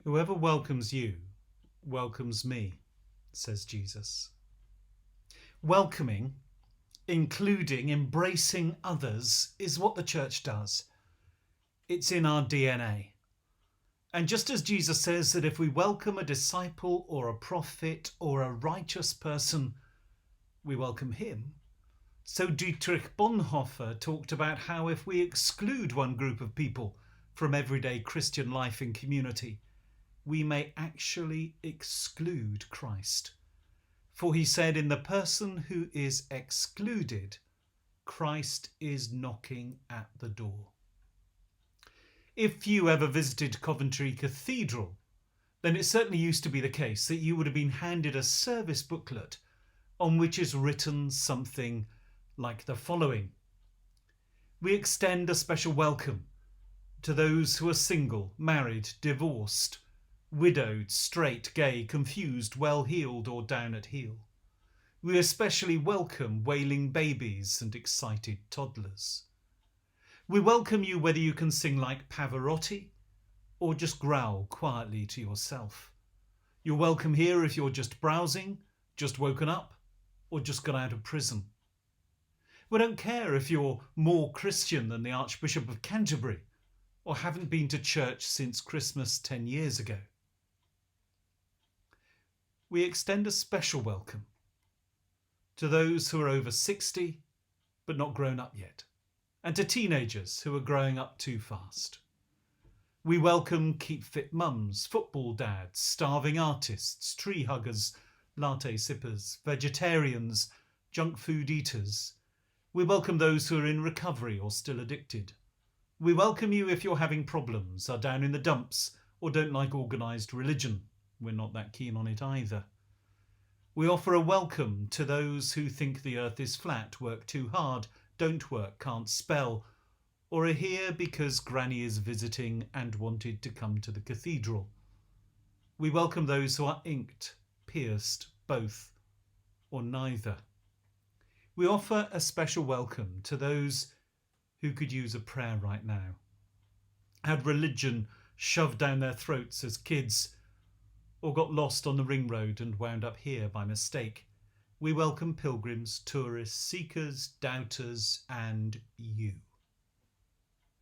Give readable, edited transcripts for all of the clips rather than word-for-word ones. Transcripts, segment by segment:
Whoever welcomes you welcomes me, says Jesus. Welcoming, including, embracing others is what the church does. It's in our DNA. And just as Jesus says that if we welcome a disciple or a prophet or a righteous person, we welcome him, so Dietrich Bonhoeffer talked about how if we exclude one group of people from everyday Christian life and community, we may actually exclude Christ. For he said, in the person who is excluded, Christ is knocking at the door. If you ever visited Coventry Cathedral, then it certainly used to be the case that you would have been handed a service booklet on which is written something like the following. We extend a special welcome to those who are single, married, divorced, widowed, straight, gay, confused, well-heeled or down at heel. We especially welcome wailing babies and excited toddlers. We welcome you whether you can sing like Pavarotti or just growl quietly to yourself. You're welcome here if you're just browsing, just woken up, or just got out of prison. We don't care if you're more Christian than the Archbishop of Canterbury or haven't been to church since Christmas 10 years ago. We extend a special welcome to those who are over 60 but not grown up yet, and to teenagers who are growing up too fast. We welcome keep fit mums, football dads, starving artists, tree huggers, latte sippers, vegetarians, junk food eaters. We welcome those who are in recovery or still addicted. We welcome you if you're having problems, are down in the dumps, or don't like organised religion. We're not that keen on it either. We offer a welcome to those who think the earth is flat, work too hard, don't work, can't spell, or are here because Granny is visiting and wanted to come to the cathedral. We welcome those who are inked, pierced, both, or neither. We offer a special welcome to those who could use a prayer right now, had religion shoved down their throats as kids, or got lost on the ring road and wound up here by mistake. We welcome pilgrims, tourists, seekers, doubters, and you.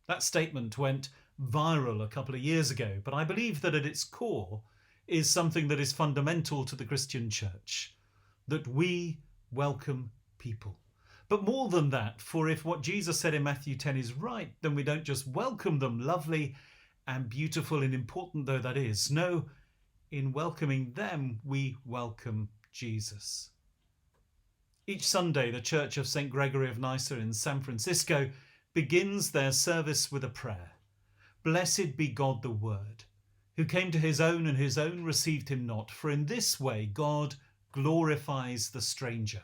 That statement went viral a couple of years ago, but I believe that at its core is something that is fundamental to the Christian church, that we welcome people. But more than that, for if what Jesus said in Matthew 10 is right, then we don't just welcome them, lovely and beautiful and important though that is. No, in welcoming them, we welcome Jesus. Each Sunday, the Church of St. Gregory of Nyssa in San Francisco begins their service with a prayer. Blessed be God the Word, who came to his own and his own received him not. For in this way God glorifies the stranger.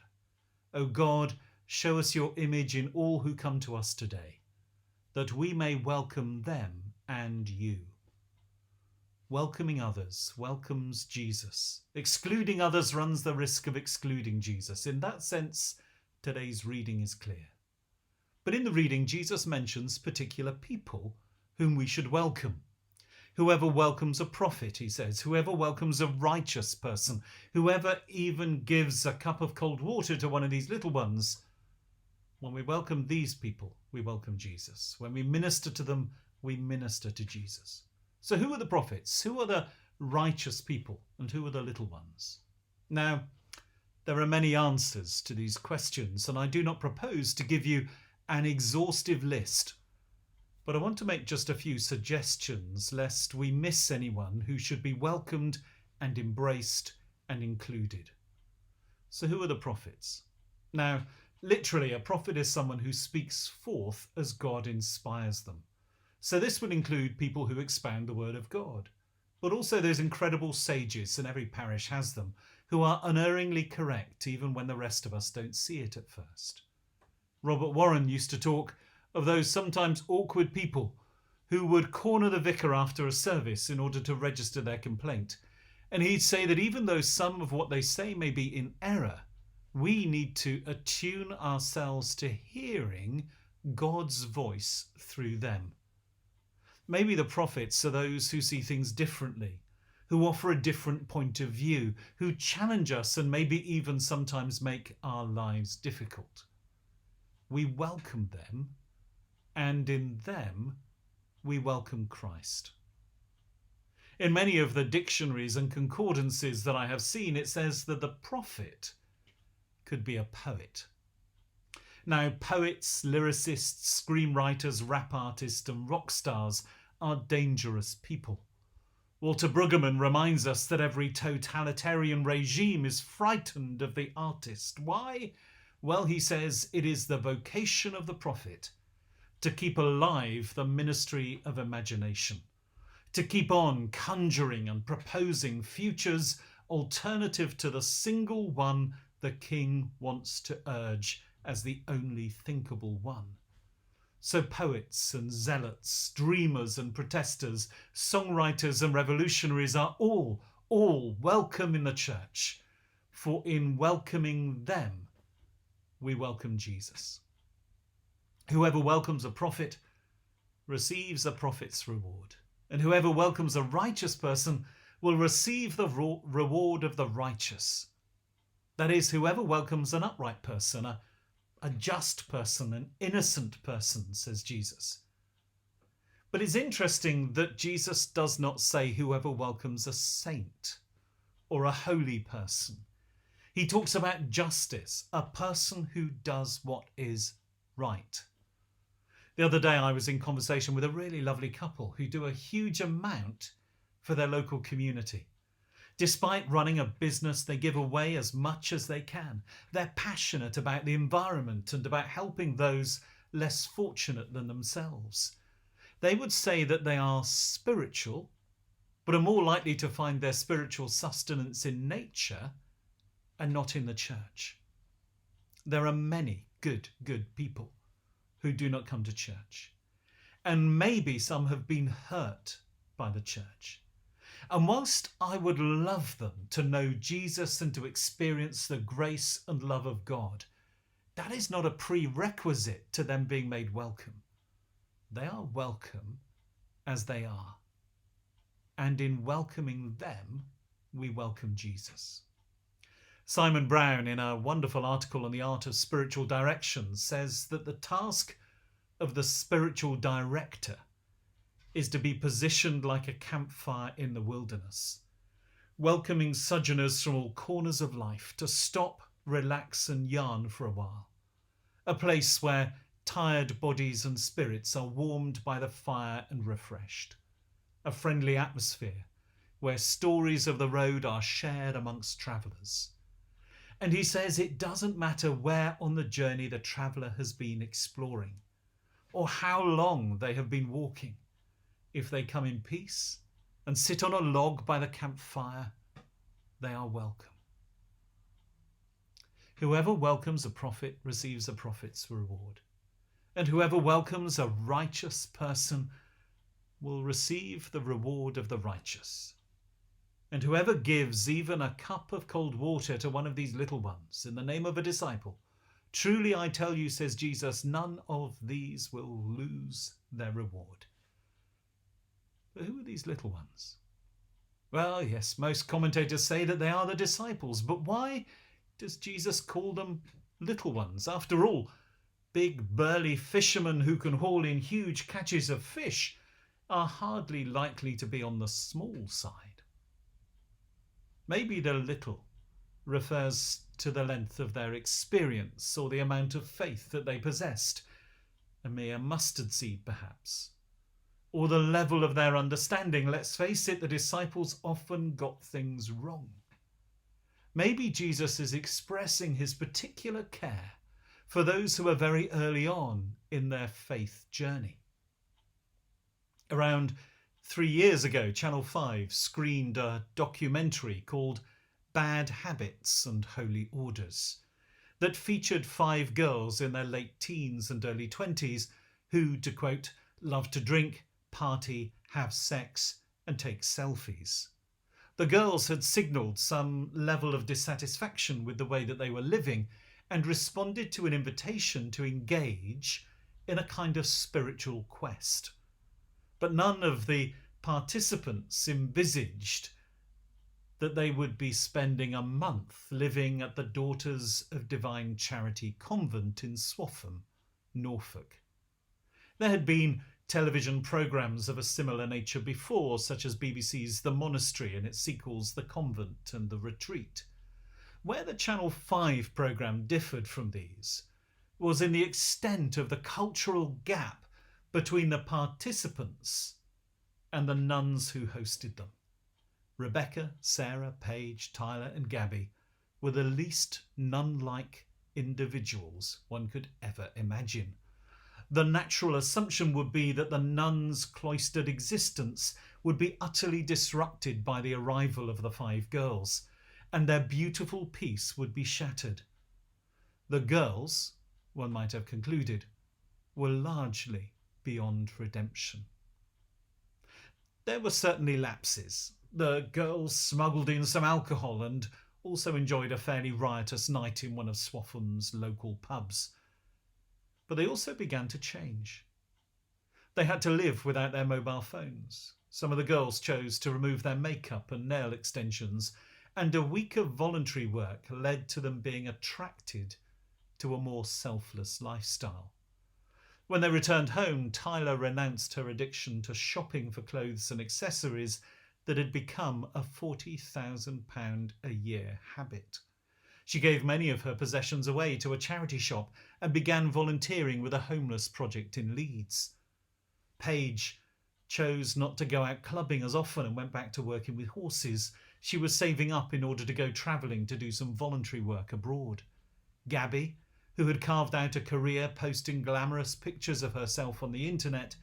O God, show us your image in all who come to us today, that we may welcome them and you. Welcoming others welcomes Jesus. Excluding others runs the risk of excluding Jesus. In that sense, today's reading is clear. But in the reading, Jesus mentions particular people whom we should welcome. Whoever welcomes a prophet, he says, whoever welcomes a righteous person, whoever even gives a cup of cold water to one of these little ones. When we welcome these people, we welcome Jesus. When we minister to them, we minister to Jesus. So who are the prophets? Who are the righteous people? And who are the little ones? Now, there are many answers to these questions, and I do not propose to give you an exhaustive list. But I want to make just a few suggestions, lest we miss anyone who should be welcomed and embraced and included. So who are the prophets? Now, literally, a prophet is someone who speaks forth as God inspires them. So this would include people who expound the word of God, but also those incredible sages, and every parish has them, who are unerringly correct even when the rest of us don't see it at first. Robert Warren used to talk of those sometimes awkward people who would corner the vicar after a service in order to register their complaint. And he'd say that even though some of what they say may be in error, we need to attune ourselves to hearing God's voice through them. Maybe the prophets are those who see things differently, who offer a different point of view, who challenge us and maybe even sometimes make our lives difficult. We welcome them, and in them we welcome Christ. In many of the dictionaries and concordances that I have seen, it says that the prophet could be a poet. Now, poets, lyricists, screenwriters, rap artists and rock stars are dangerous people. Walter Brueggemann reminds us that every totalitarian regime is frightened of the artist. Why? Well, he says it is the vocation of the prophet to keep alive the ministry of imagination, to keep on conjuring and proposing futures alternative to the single one the king wants to urge as the only thinkable one. So poets and zealots, dreamers and protesters, songwriters and revolutionaries are all welcome in the church, for in welcoming them, we welcome Jesus. Whoever welcomes a prophet receives a prophet's reward, and whoever welcomes a righteous person will receive the reward of the righteous. That is, whoever welcomes an upright person, a just person, an innocent person, says Jesus. But it's interesting that Jesus does not say whoever welcomes a saint or a holy person. He talks about justice, a person who does what is right. The other day I was in conversation with a really lovely couple who do a huge amount for their local community. Despite running a business, they give away as much as they can. They're passionate about the environment and about helping those less fortunate than themselves. They would say that they are spiritual, but are more likely to find their spiritual sustenance in nature and not in the church. There are many good people who do not come to church. And maybe some have been hurt by the church. And whilst I would love them to know Jesus and to experience the grace and love of God, that is not a prerequisite to them being made welcome. They are welcome as they are. And in welcoming them, we welcome Jesus. Simon Brown, in a wonderful article on the art of spiritual direction, says that the task of the spiritual director is to be positioned like a campfire in the wilderness, welcoming sojourners from all corners of life to stop, relax and yarn for a while. A place where tired bodies and spirits are warmed by the fire and refreshed. A friendly atmosphere where stories of the road are shared amongst travellers. And he says it doesn't matter where on the journey the traveller has been exploring or how long they have been walking. If they come in peace and sit on a log by the campfire, they are welcome. Whoever welcomes a prophet receives a prophet's reward. And whoever welcomes a righteous person will receive the reward of the righteous. And whoever gives even a cup of cold water to one of these little ones in the name of a disciple, truly I tell you, says Jesus, none of these will lose their reward. But who are these little ones? Well, yes, most commentators say that they are the disciples, but why does Jesus call them little ones? After all, big burly fishermen who can haul in huge catches of fish are hardly likely to be on the small side. Maybe the little refers to the length of their experience or the amount of faith that they possessed, a mere mustard seed perhaps, or the level of their understanding. Let's face it, the disciples often got things wrong. Maybe Jesus is expressing his particular care for those who are very early on in their faith journey. Around 3 years ago, Channel 5 screened a documentary called Bad Habits and Holy Orders that featured 5 girls in their late teens and early 20s who, to quote, love to drink, party, have sex and take selfies. The girls had signalled some level of dissatisfaction with the way that they were living and responded to an invitation to engage in a kind of spiritual quest. But none of the participants envisaged that they would be spending a month living at the Daughters of Divine Charity convent in Swaffham, Norfolk. There had been television programmes of a similar nature before, such as BBC's The Monastery and its sequels The Convent and The Retreat. Where the Channel 5 programme differed from these was in the extent of the cultural gap between the participants and the nuns who hosted them. Rebecca, Sarah, Paige, Tyler and Gabby were the least nun-like individuals one could ever imagine. The natural assumption would be that the nuns' cloistered existence would be utterly disrupted by the arrival of the 5 girls, and their beautiful peace would be shattered. The girls, one might have concluded, were largely beyond redemption. There were certainly lapses. The girls smuggled in some alcohol and also enjoyed a fairly riotous night in one of Swaffham's local pubs. But they also began to change. They had to live without their mobile phones. Some of the girls chose to remove their makeup and nail extensions, and a week of voluntary work led to them being attracted to a more selfless lifestyle. When they returned home, Tyler renounced her addiction to shopping for clothes and accessories that had become a £40,000 a year habit. She gave many of her possessions away to a charity shop and began volunteering with a homeless project in Leeds. Paige chose not to go out clubbing as often and went back to working with horses. She was saving up in order to go travelling to do some voluntary work abroad. Gabby, who had carved out a career posting glamorous pictures of herself on the internet,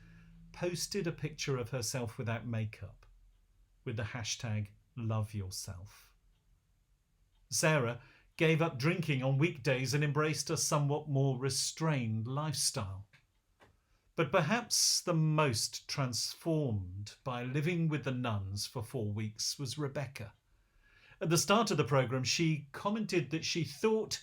posted a picture of herself without makeup with the hashtag #LoveYourself. Sarah gave up drinking on weekdays and embraced a somewhat more restrained lifestyle. But perhaps the most transformed by living with the nuns for 4 weeks was Rebecca. At the start of the programme, she commented that she thought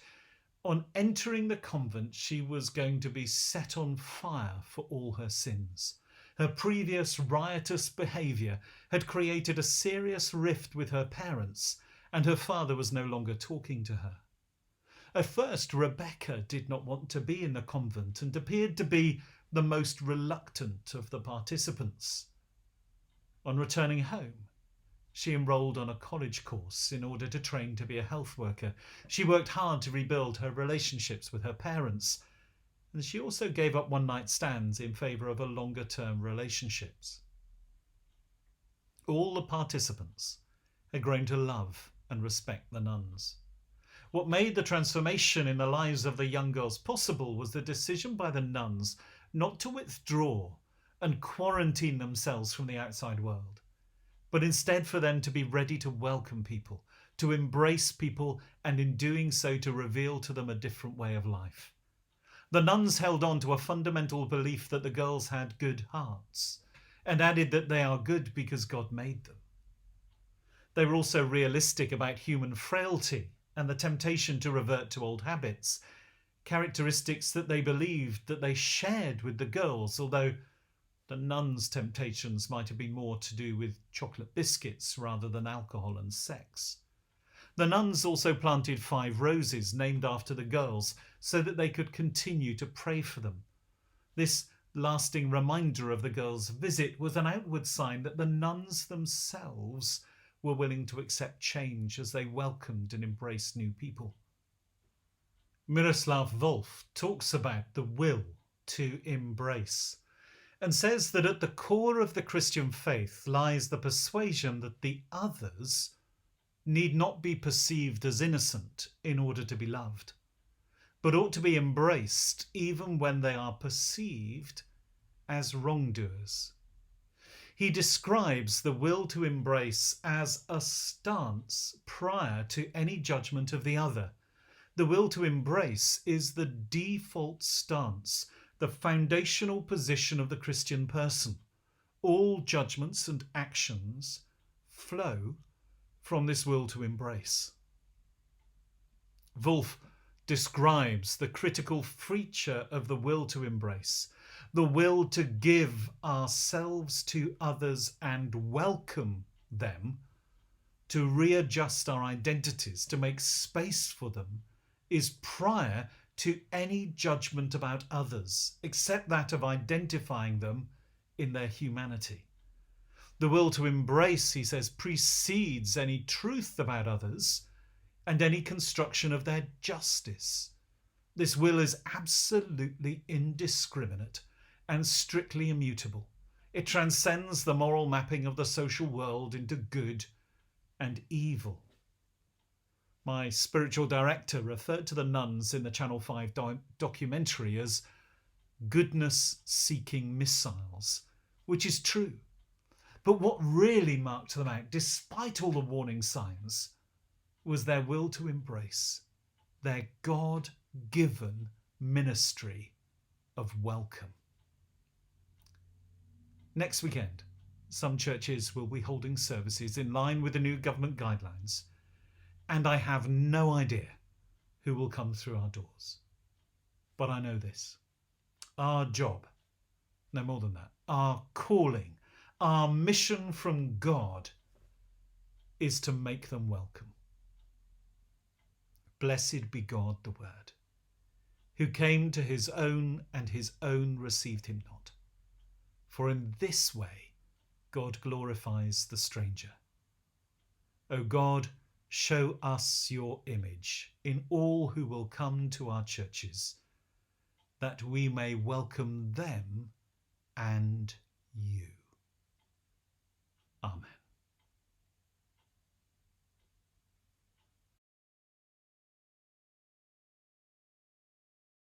on entering the convent she was going to be set on fire for all her sins. Her previous riotous behaviour had created a serious rift with her parents, and her father was no longer talking to her. At first, Rebecca did not want to be in the convent and appeared to be the most reluctant of the participants. On returning home, she enrolled on a college course in order to train to be a health worker. She worked hard to rebuild her relationships with her parents, and she also gave up one-night stands in favour of a longer-term relationships. All the participants had grown to love and respect the nuns. What made the transformation in the lives of the young girls possible was the decision by the nuns not to withdraw and quarantine themselves from the outside world, but instead for them to be ready to welcome people, to embrace people, and in doing so to reveal to them a different way of life. The nuns held on to a fundamental belief that the girls had good hearts, and added that they are good because God made them. They were also realistic about human frailty and the temptation to revert to old habits, characteristics that they believed that they shared with the girls, although the nuns' temptations might have been more to do with chocolate biscuits rather than alcohol and sex. The nuns also planted 5 roses named after the girls so that they could continue to pray for them. This lasting reminder of the girls' visit was an outward sign that the nuns themselves were willing to accept change as they welcomed and embraced new people. Miroslav Volf talks about the will to embrace and says that at the core of the Christian faith lies the persuasion that the others need not be perceived as innocent in order to be loved, but ought to be embraced even when they are perceived as wrongdoers. He describes the will to embrace as a stance prior to any judgment of the other. The will to embrace is the default stance, the foundational position of the Christian person. All judgments and actions flow from this will to embrace. Wolf describes the critical feature of the will to embrace, the will to give ourselves to others and welcome them, to readjust our identities, to make space for them, is prior to any judgment about others, except that of identifying them in their humanity. The will to embrace, he says, precedes any truth about others and any construction of their justice. This will is absolutely indiscriminate and strictly immutable. It transcends the moral mapping of the social world into good and evil. My spiritual director referred to the nuns in the Channel 5 documentary as goodness-seeking missiles, which is true. But what really marked them out, despite all the warning signs, was their will to embrace, their God-given ministry of welcome. Next weekend, some churches will be holding services in line with the new government guidelines, and I have no idea who will come through our doors. But I know this: our job, no more than that, our calling, our mission from God is to make them welcome. Blessed be God the Word, who came to his own and his own received him not. For in this way God glorifies the stranger. O God, show us your image in all who will come to our churches, that we may welcome them and you. Amen.